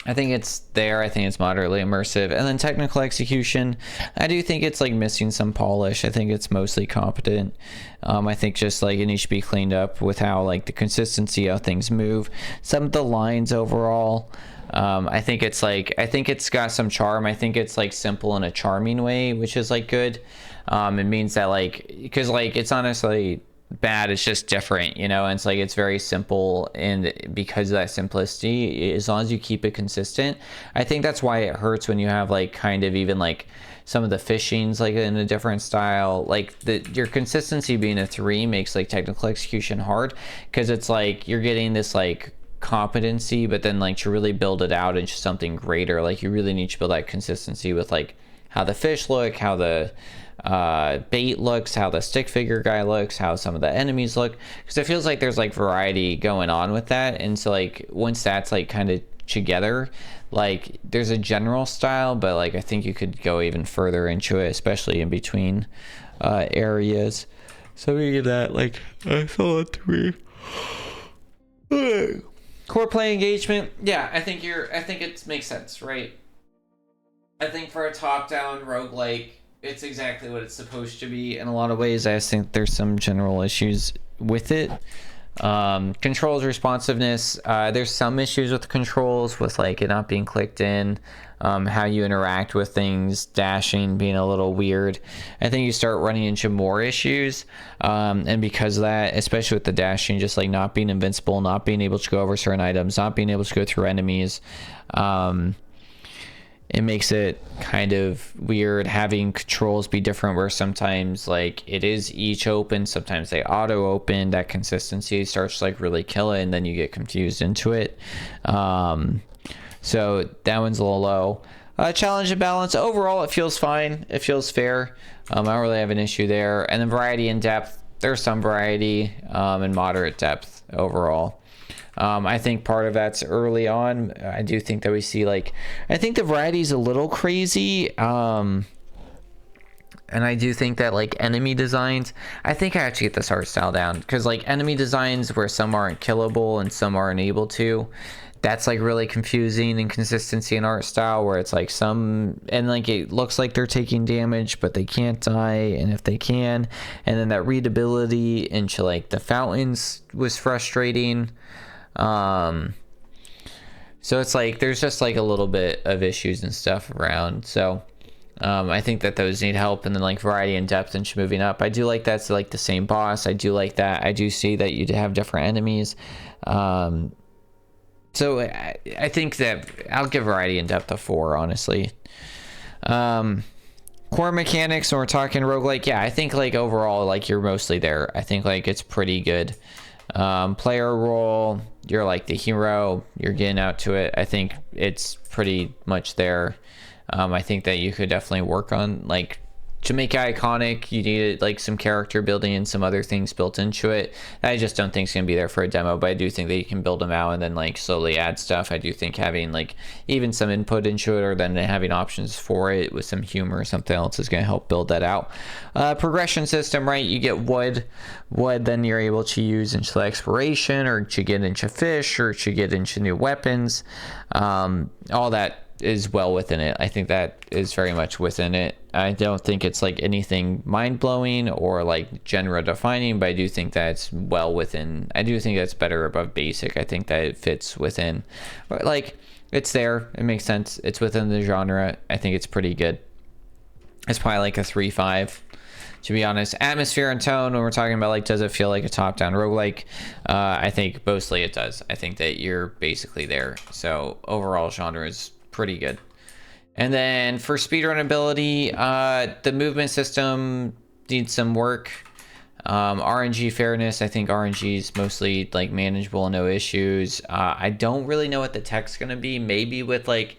I think it's there. I think it's moderately immersive. And then technical execution, I do think it's like missing some polish. I think it's mostly competent. I think just like it needs to be cleaned up with how like the consistency, how things move, some of the lines overall. I think it's got some charm. I think it's like simple in a charming way, which is like good. It means that like, because like it's honestly bad, it's just different, you know, and it's like it's very simple, and because of that simplicity, as long as you keep it consistent, I think that's why it hurts when you have like kind of even like some of the fishings like in a different style. Like your consistency being a 3 makes like technical execution hard, because it's like you're getting this like competency, but then like to really build it out into something greater, like you really need to build that consistency with like how the fish look, how the bait looks, how the stick figure guy looks, how some of the enemies look, because it feels like there's like variety going on with that. And so like once that's like kind of together, like there's a general style, but like I think you could go even further into it, especially in between areas. So we get that like a solid 3. Core play engagement, yeah, I think it makes sense, right? I think for a top-down roguelike, it's exactly what it's supposed to be in a lot of ways. I just think there's some general issues with it. Controls responsiveness, there's some issues with the controls, with like it not being clicked in, how you interact with things, dashing being a little weird. I think you start running into more issues, and because of that, especially with the dashing, just like not being invincible, not being able to go over certain items, not being able to go through enemies, it makes it kind of weird having controls be different, where sometimes like it is each open, sometimes they auto open. That consistency starts to like really kill it, and then you get confused into it. So that one's a little low. Challenge and balance, overall it feels fine, it feels fair. I don't really have an issue there. And then variety and depth, there's some variety, and moderate depth overall. I think part of that's early on. I do think that we see like, I think the variety is a little crazy. And I do think that like enemy designs, I think I have to get this art style down, because like enemy designs where some aren't killable and some aren't able to, that's like really confusing. Inconsistency in art style where it's like some, and like it looks like they're taking damage but they can't die, and if they can, and then that readability into like the fountains was frustrating. So it's like there's just like a little bit of issues and stuff around. So I think that those need help. And then like variety and depth and moving up, I do like that's like the same boss. I do like that. I do see that you have different enemies. So I think that I'll give variety and depth a 4, honestly. Core mechanics, when we're talking roguelike, yeah, I think like overall like you're mostly there. I think like it's pretty good. Player role, you're like the hero, you're getting out to it. I think it's pretty much there. I think that you could definitely work on, like, to make it iconic, you needed like some character building and some other things built into it. I just don't think it's gonna be there for a demo, but I do think that you can build them out and then like slowly add stuff. I do think having like even some input into it, or then having options for it with some humor or something else, is gonna help build that out. Progression system, right? You get wood, then you're able to use into exploration, or to get into fish, or to get into new weapons. All that is well within it. I think that is very much within it. I don't think it's like anything mind-blowing or like genre defining, but I do think that it's well within. I do think that's better above basic. I think that it fits within, like, it's there, it makes sense, it's within the genre. I think it's pretty good. It's probably like a 3-5, to be honest. Atmosphere and tone, when we're talking about like does it feel like a top-down roguelike, I think mostly it does. I think that you're basically there. So overall genre is pretty good. And then for speedrun ability, the movement system needs some work. RNG fairness, I think RNG is mostly like manageable, no issues. I don't really know what the tech's gonna be. Maybe with like,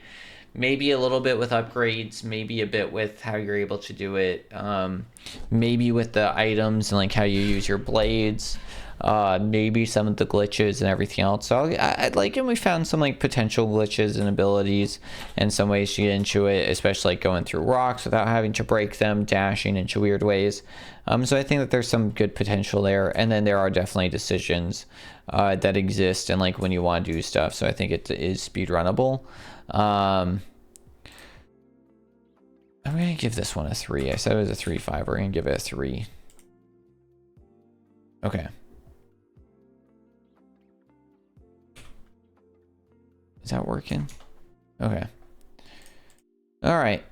maybe a little bit with upgrades, maybe a bit with how you're able to do it, maybe with the items and like how you use your blades. Maybe some of the glitches and everything else. So I like, and we found some like potential glitches and abilities and some ways to get into it, especially like going through rocks without having to break them, dashing into weird ways. So I think that there's some good potential there. And then there are definitely decisions that exist and like when you want to do stuff. So I think it is speedrunnable. I'm gonna give this one a 3. I said it was a 3-5. We're gonna give it a 3. Okay. Is that working? Okay. All right.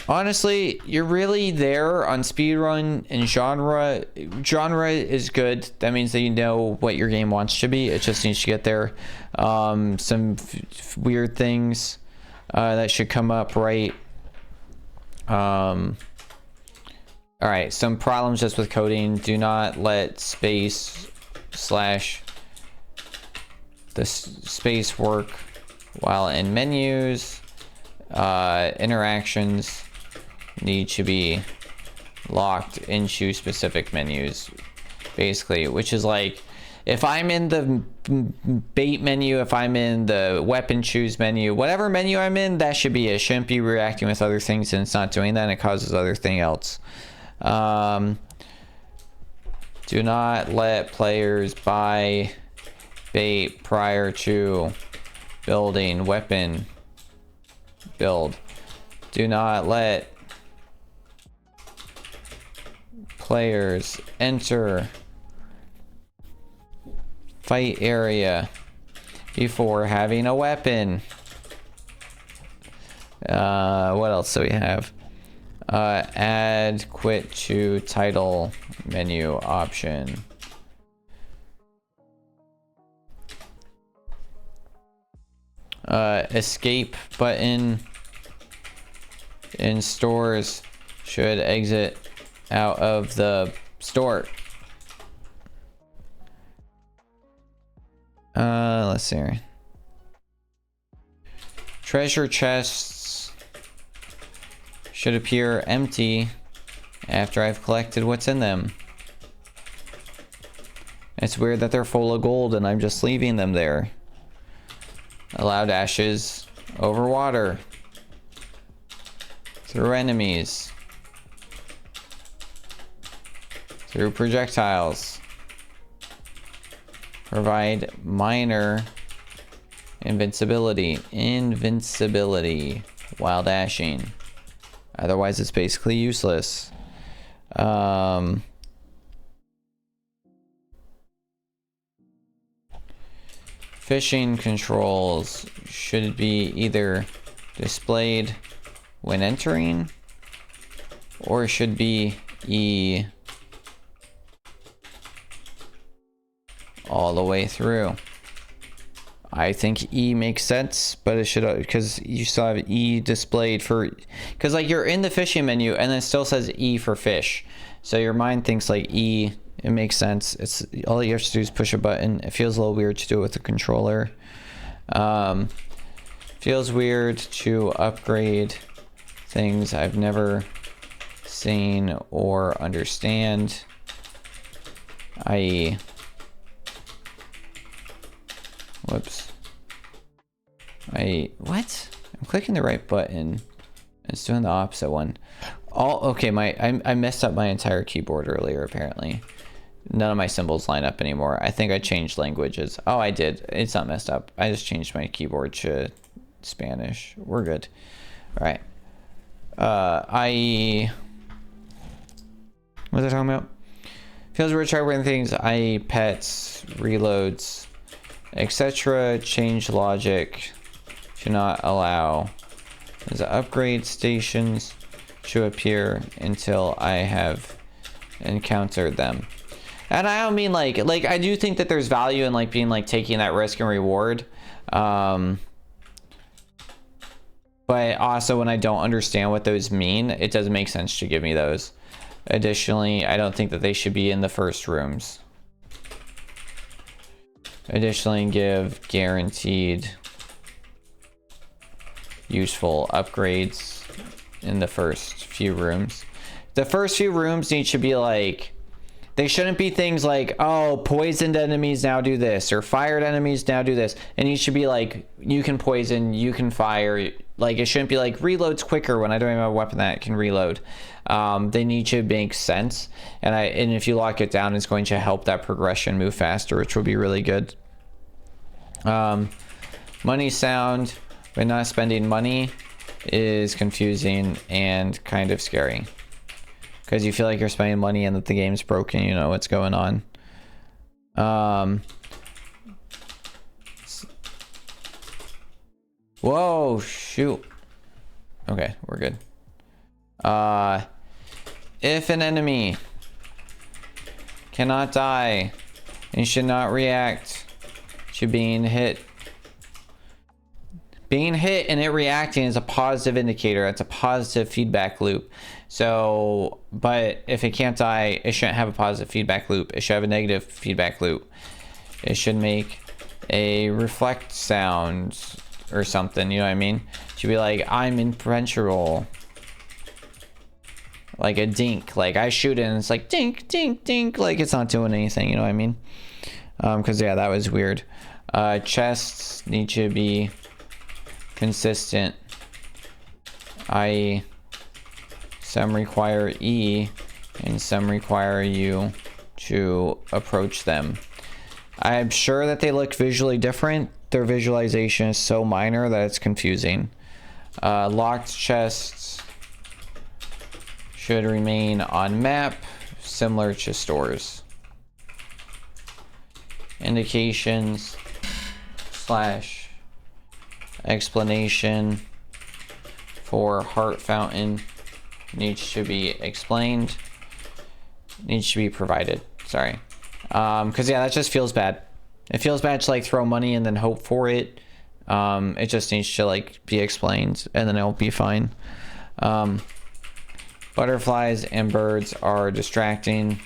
Honestly, you're really there on speedrun and genre. Genre is good. That means that you know what your game wants to be. It just needs to get there. Some weird things that should come up, right? All right. Some problems just with coding. Do not let space / the space work while in menus. Interactions need to be locked into specific menus, basically, which is like, if I'm in the bait menu, if I'm in the weapon choose menu, whatever menu I'm in, that should be it. Shouldn't be reacting with other things, and it's not doing that, and it causes other thing else. Do not let players buy bait prior to building weapon build. Do not let players enter fight area before having a weapon. What else do we have? Add quit to title menu option. Escape button in stores should exit out of the store. Let's see here. Treasure chests should appear empty after I've collected what's in them. It's weird that they're full of gold and I'm just leaving them there. Allow dashes over water through enemies. through projectiles. Provide minor invincibility while dashing. Otherwise, it's basically useless. Fishing controls should be either displayed when entering, or should be E all the way through. I think E makes sense, but it should, because you still have E displayed for, because like you're in the fishing menu and it still says E for fish. So your mind thinks like E, it makes sense. It's all you have to do is push a button. It feels a little weird to do it with the controller. Feels weird to upgrade things I've never seen or understand, i.e. Whoops. What? I'm clicking the right button. It's doing the opposite one. Okay, I messed up my entire keyboard earlier, apparently. None of my symbols line up anymore. I think I changed languages. Oh, I did. It's not messed up. I just changed my keyboard to Spanish. We're good. All right. What was I talking about? Feels weird trying things, i.e. pets, reloads, etc. Change logic. Should not allow. There's upgrade stations to appear until I have encountered them. And I don't mean like I do think that there's value in like being like taking that risk and reward. But also when I don't understand what those mean, it doesn't make sense to give me those. Additionally, I don't think that they should be in the first rooms. Additionally, give guaranteed useful upgrades in the first few rooms. The first few rooms need to be like, they shouldn't be things like, oh, poisoned enemies now do this, or fired enemies now do this. It needs to be like, you can poison, you can fire. Like, it shouldn't be like, reloads quicker when I don't have a weapon that can reload. They need to make sense. And if you lock it down, it's going to help that progression move faster, which will be really good. Money sound when not spending money is confusing and kind of scary. Because you feel like you're spending money and that the game's broken, you know what's going on. Whoa, shoot. Okay, we're good. If an enemy cannot die and should not react to being hit. Being hit and it reacting is a positive indicator. It's a positive feedback loop. So, but if it can't die, it shouldn't have a positive feedback loop. It should have a negative feedback loop. It should make a reflect sound or something, you know what I mean? It should be like, I'm impenetrable. Like a dink. Like I shoot it and it's like dink, dink, dink. Like it's not doing anything, you know what I mean? Because yeah, that was weird. Chests need to be consistent, i.e. some require E and some require you to approach them. I'm sure that they look visually different. Their visualization is so minor that it's confusing. Locked chests should remain on map, similar to stores. Indications / explanation for heart fountain needs to be explained, needs to be provided. Sorry. Because yeah, that just feels bad. It feels bad to like throw money and then hope for it. It just needs to like be explained and then it'll be fine. Butterflies and birds are distracting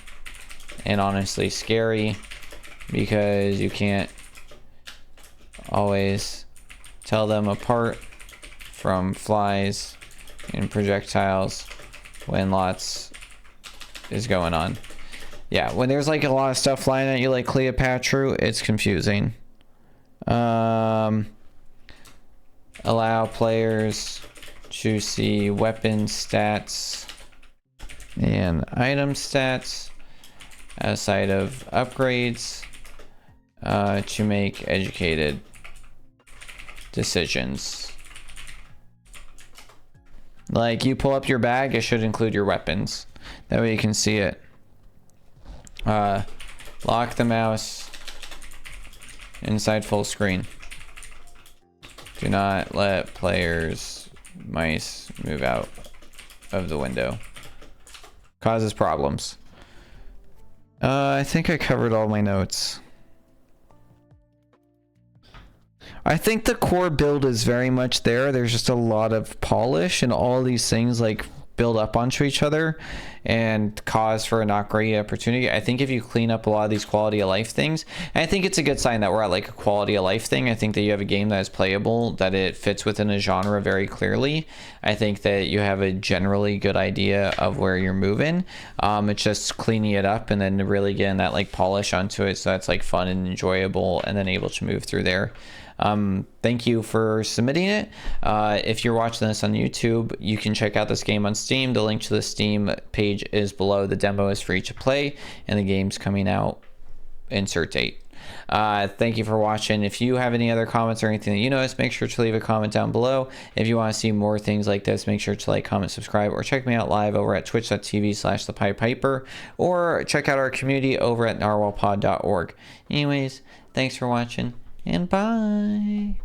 and honestly scary because you can't always tell them apart from flies and projectiles when lots is going on. Yeah, when there's like a lot of stuff flying at you like Cleopatra, it's confusing. Allow players to see weapon stats and item stats outside of upgrades to make educated decisions. Like, you pull up your bag, it should include your weapons. That way you can see it. Lock the mouse inside full screen. Do not let players' mice move out of the window. Causes problems. I think I covered all my notes. I think the core build is very much there. There's just a lot of polish, and all these things like build up onto each other and cause for a not great opportunity. I think if you clean up a lot of these quality of life things, and I think it's a good sign that we're at like a quality of life thing. I think that you have a game that is playable, that it fits within a genre very clearly. I think that you have a generally good idea of where you're moving. It's just cleaning it up and then really getting that like polish onto it so that's like fun and enjoyable, and then able to move through there. Thank you for submitting it. If you're watching this on YouTube, you can check out this game on Steam. The link to the Steam page is below. The demo is free to play, and the game's coming out. Insert date. Thank you for watching. If you have any other comments or anything that you notice, make sure to leave a comment down below. If you want to see more things like this, make sure to like, comment, subscribe, or check me out live over at twitch.tv/thepipiper, or check out our community over at narwhalpod.org. Anyways, thanks for watching, and bye.